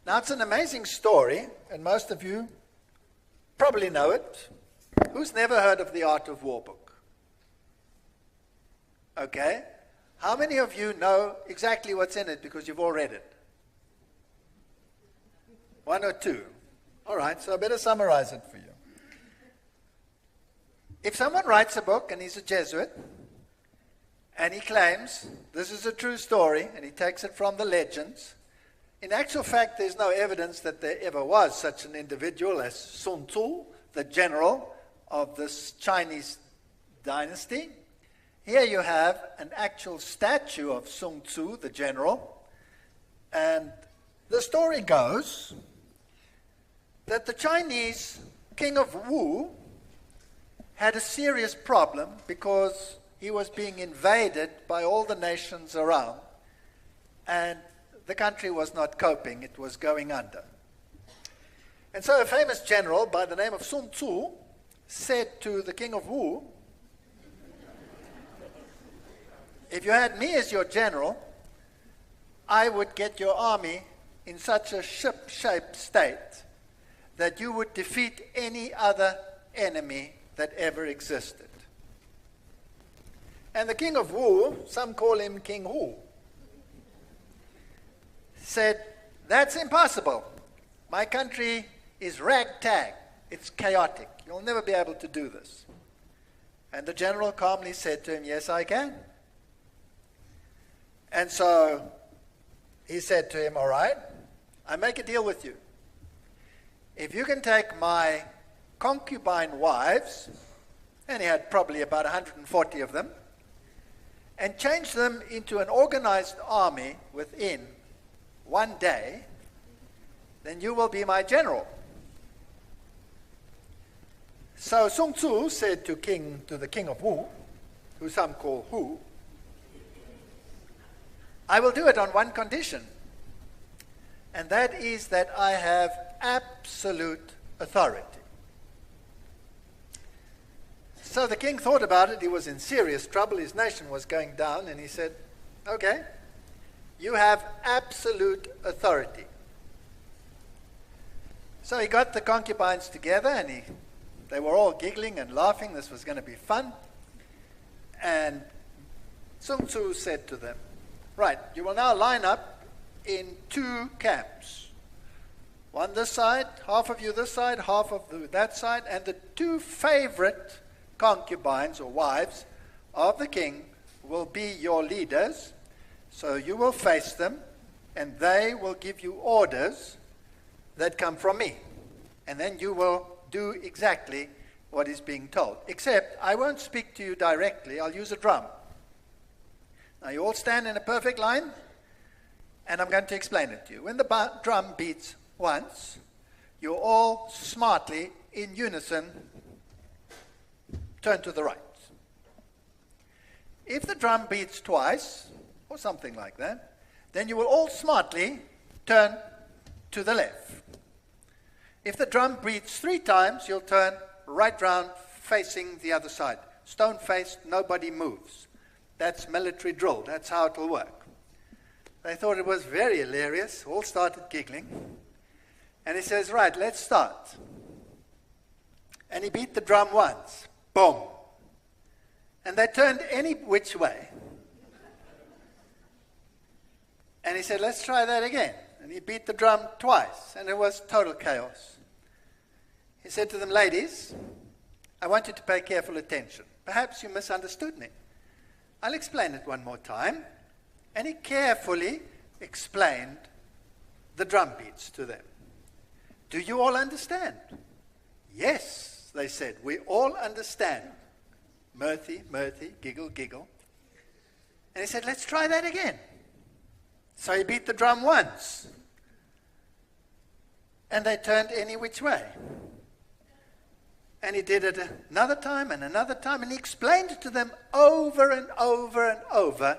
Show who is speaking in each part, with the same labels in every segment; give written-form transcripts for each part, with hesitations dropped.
Speaker 1: Now, it's an amazing story, and most of you probably know it. Who's never heard of the Art of War book? Okay. How many of you know exactly what's in it because you've all read it? One or two. All right, so I better summarize it for you. If someone writes a book and he's a Jesuit, and he claims this is a true story, and he takes it from the legends, in actual fact, there's no evidence that there ever was such an individual as Sun Tzu, the general of this Chinese dynasty. Here you have an actual statue of Sun Tzu, the general, and the story goes that the Chinese king of Wu had a serious problem because he was being invaded by all the nations around, and the country was not coping, it was going under. And so a famous general by the name of Sun Tzu said to the king of Wu, if you had me as your general, I would get your army in such a ship-shaped state that you would defeat any other enemy that ever existed. And the king of Wu, some call him King Hu, said, that's impossible. My country is ragtag. It's chaotic. You'll never be able to do this. And the general calmly said to him, yes, I can. And so he said to him, all right, I make a deal with you. If you can take my concubine wives, and he had probably about 140 of them, and change them into an organized army within one day, then you will be my general. So Sun Tzu said to the king of Wu, who some call Hu, I will do it on one condition, and that is that I have absolute authority. So the king thought about it. He was in serious trouble. His nation was going down, and he said, okay, you have absolute authority. So he got the concubines together, and they were all giggling and laughing. This was going to be fun. And Sun Tzu said to them, right, you will now line up in two camps. One this side, half of you this side, half of that side, and the two favorite concubines or wives of the king will be your leaders. So you will face them, and they will give you orders that come from me. And then you will do exactly what is being told. Except I won't speak to you directly. I'll use a drum. Now you all stand in a perfect line, and I'm going to explain it to you. When the drum beats once, you all smartly, in unison, turn to the right. If the drum beats twice, or something like that, then you will all smartly turn to the left. If the drum beats 3 times, you'll turn right round facing the other side. Stone-faced, nobody moves. That's military drill. That's how it will work. They thought it was very hilarious. All started giggling. And he says, right, let's start. And he beat the drum once. Boom. And they turned any which way. And he said, let's try that again. And he beat the drum twice, and it was total chaos. He said to them, ladies, I want you to pay careful attention. Perhaps you misunderstood me. I'll explain it one more time. And he carefully explained the drum beats to them. Do you all understand? Yes, they said, we all understand. Mirthy, mirthy, giggle, giggle. And he said, let's try that again. So he beat the drum once. And they turned any which way. And he did it another time and another time. And he explained it to them over and over and over,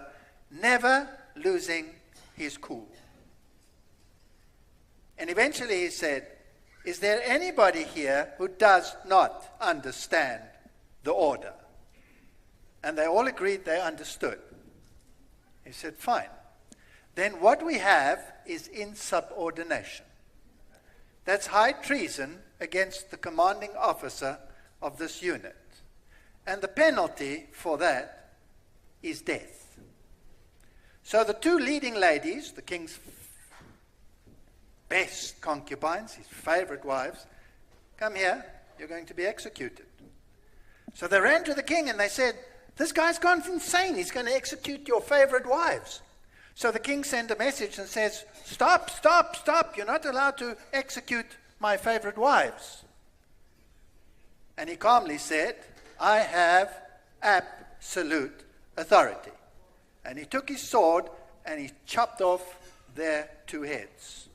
Speaker 1: never losing his cool. And eventually he said, is there anybody here who does not understand the order? And they all agreed they understood. He said, fine. Then what we have is insubordination. That's high treason against the commanding officer of this unit. And the penalty for that is death. So the two leading ladies, the king's best concubines, his favorite wives, come here, you're going to be executed. So they ran to the king and they said, this guy's gone insane, he's going to execute your favorite wives. So the king sent a message and says, stop, stop, stop, you're not allowed to execute my favorite wives. And he calmly said, I have absolute authority. And he took his sword and he chopped off their two heads.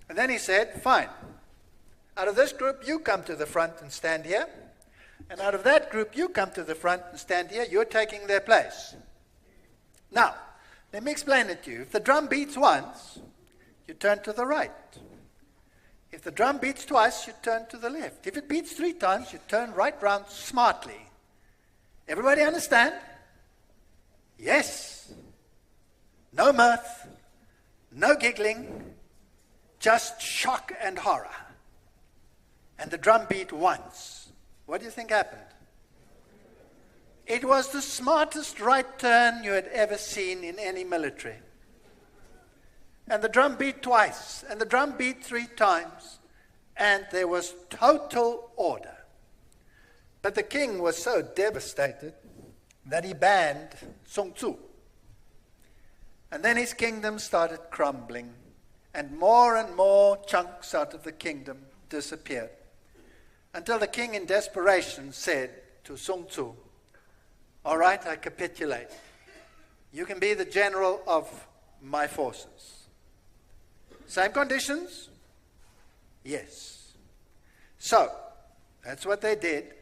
Speaker 1: And then he said, fine, out of this group you come to the front and stand here. And out of that group you come to the front and stand here. You're taking their place. Now, let me explain it to you. If the drum beats once, you turn to the right. If the drum beats twice, you turn to the left. If it beats 3 times, you turn right round smartly. Everybody understand? Yes. No mirth, no giggling, just shock and horror. And the drum beat once. What do you think happened? It was the smartest right turn you had ever seen in any military. And the drum beat twice, and the drum beat 3 times, and there was total order. But the king was so devastated that he banned Sun Tzu. And then his kingdom started crumbling, and more chunks out of the kingdom disappeared. Until the king in desperation said to Sun Tzu, all right, I capitulate. You can be the general of my forces. Same conditions? Yes. So, that's what they did.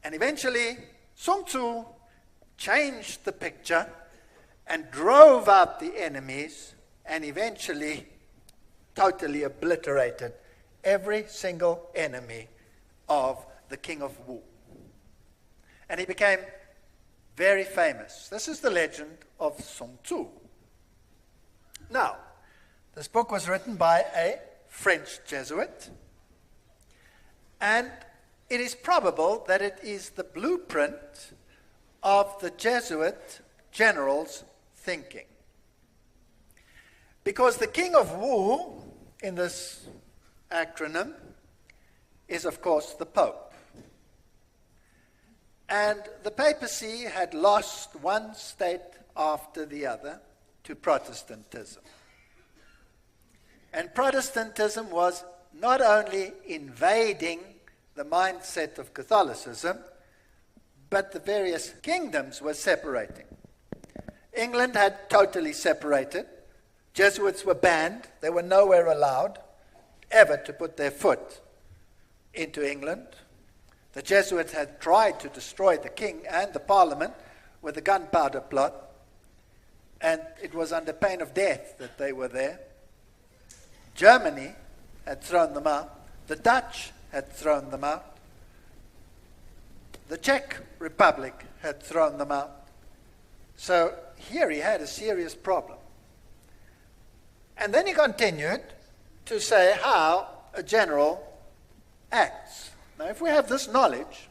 Speaker 1: And eventually, Sun Tzu changed the picture and drove out the enemies and eventually totally obliterated every single enemy of the king of Wu. And he became very famous. This is the legend of Sun Tzu. Now, this book was written by a French Jesuit, and it is probable that it is the blueprint of the Jesuit general's thinking. Because the king of Wu, in this acronym, is of course the Pope. And the papacy had lost one state after the other to Protestantism. And Protestantism was not only invading the mindset of Catholicism, but the various kingdoms were separating. England had totally separated. Jesuits were banned. They were nowhere allowed ever to put their foot into England. The Jesuits had tried to destroy the king and the parliament with the gunpowder plot, and it was under pain of death that they were there. Germany had thrown them out. The Dutch had thrown them out. The Czech Republic had thrown them out. So here he had a serious problem. And then he continued to say how a general acts. Now, if we have this knowledge,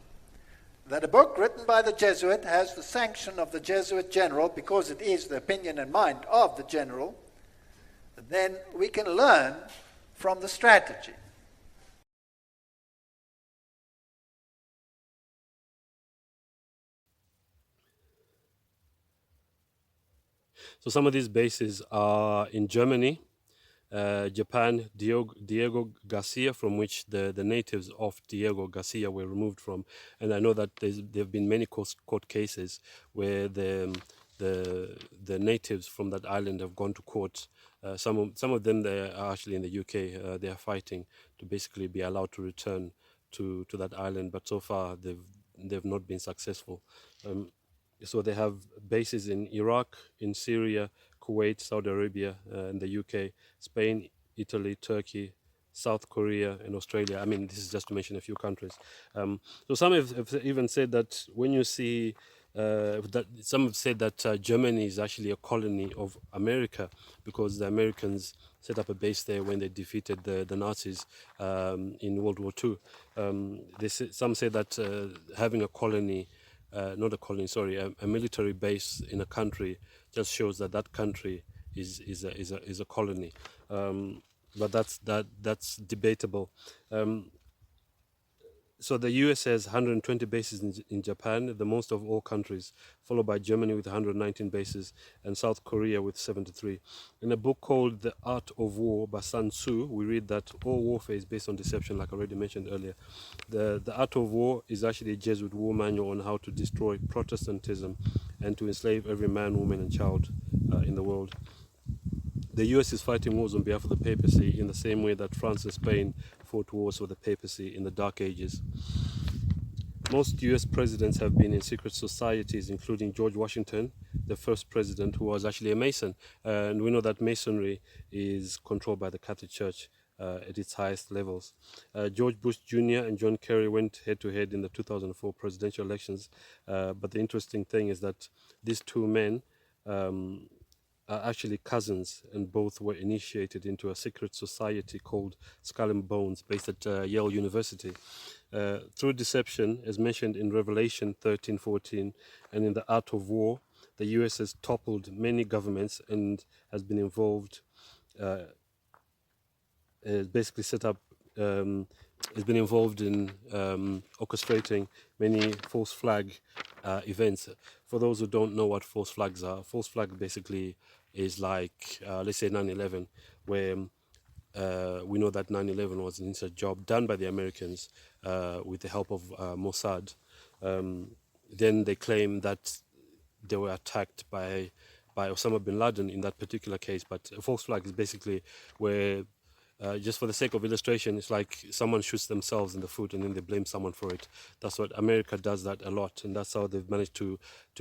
Speaker 1: that a book written by the Jesuit has the sanction of the Jesuit general because it is the opinion and mind of the general, then we can learn from the strategy.
Speaker 2: So some of these bases are in Germany, Japan, Diego Garcia, from which the natives of Diego Garcia were removed from. And I know that there have been many court cases where the natives from that island have gone to court. Some of them they are actually in the UK. They are fighting to basically be allowed to return to that island, but so far they've not been successful. So they have bases in Iraq, in Syria, Kuwait, Saudi Arabia, and the UK, Spain, Italy, Turkey, South Korea, and Australia. I mean, this is just to mention a few countries. So some have even said that when you see some have said that Germany is actually a colony of America because the Americans set up a base there when they defeated the Nazis in World War II. Some say that having a colony, not a colony, sorry, a military base in a country just shows that that country is a colony. But that's debatable. So the US has 120 bases in Japan, the most of all countries, followed by Germany with 119 bases and South Korea with 73. In a book called The Art of War by Sun Tzu, we read that all warfare is based on deception, like I already mentioned earlier. The Art of War is actually a Jesuit war manual on how to destroy Protestantism and to enslave every man, woman and child in the world. The US is fighting wars on behalf of the papacy in the same way that France and Spain fought wars for the papacy in the Dark Ages. Most US presidents have been in secret societies, including George Washington, the first president, who was actually a Mason. And we know that Masonry is controlled by the Catholic Church at its highest levels. George Bush Jr. and John Kerry went head-to-head in the 2004 presidential elections. But the interesting thing is that these two men are actually cousins, and both were initiated into a secret society called Skull and Bones, based at Yale University. Through deception, as mentioned in Revelation 13:14 and in The Art of War, the US has toppled many governments and has been involved, basically set up, has been involved in orchestrating many false flag events. For those who don't know what false flags are, false flag basically is like, let's say 9/11, where we know that 9/11 was an inside job done by the Americans with the help of Mossad. Then they claim that they were attacked by Osama bin Laden in that particular case. But a false flag is basically where, just for the sake of illustration, it's like someone shoots themselves in the foot and then they blame someone for it. That's what America does that a lot, and that's how they've managed to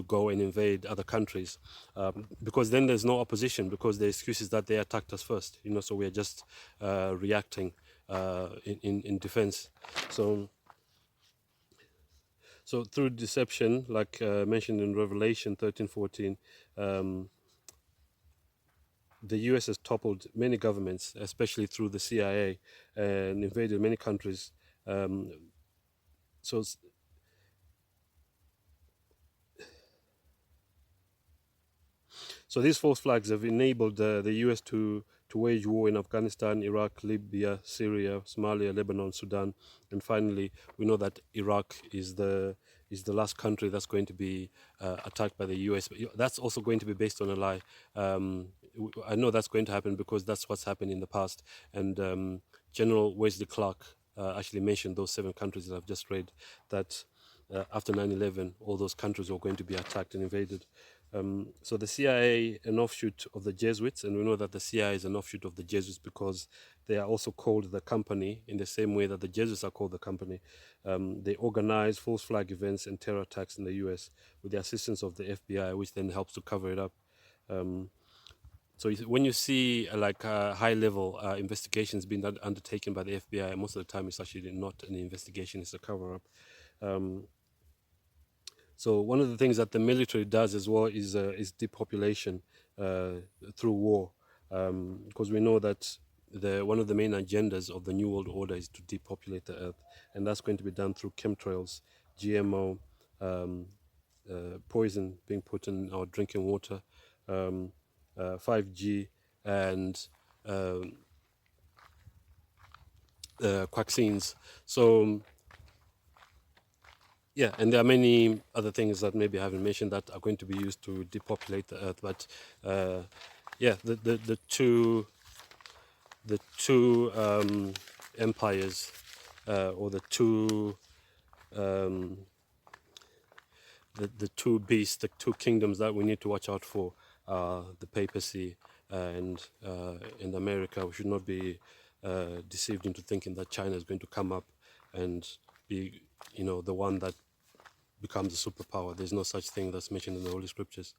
Speaker 2: go and invade other countries. Because then there's no opposition, because the excuse is that they attacked us first, so we are just reacting in defense. So through deception, like mentioned in Revelation 13:14, the US has toppled many governments, especially through the CIA, and invaded many countries. So these false flags have enabled the US to wage war in Afghanistan, Iraq, Libya, Syria, Somalia, Lebanon, Sudan, and finally, we know that Iraq is the last country that's going to be attacked by the US. But that's also going to be based on a lie. I know that's going to happen because that's what's happened in the past. And General Wesley Clark actually mentioned those 7 countries that I've just read, that after 9/11, all those countries were going to be attacked and invaded. So the CIA, an offshoot of the Jesuits, and we know that the CIA is an offshoot of the Jesuits because they are also called the company in the same way that the Jesuits are called the company. They organize false flag events and terror attacks in the US with the assistance of the FBI, which then helps to cover it up. So when you see high-level investigations being undertaken by the FBI, most of the time it's actually not an investigation, it's a cover-up. So one of the things that the military does as well is depopulation through war, because we know that one of the main agendas of the New World Order is to depopulate the earth, and that's going to be done through chemtrails, GMO, poison being put in our drinking water, 5G, and vaccines. So yeah, and there are many other things that maybe I haven't mentioned that are going to be used to depopulate the earth. But yeah, the two empires, or the two beasts, the two kingdoms that we need to watch out for are the papacy and America. We should not be deceived into thinking that China is going to come up and be, the one that becomes a superpower. There's no such thing that's mentioned in the Holy Scriptures.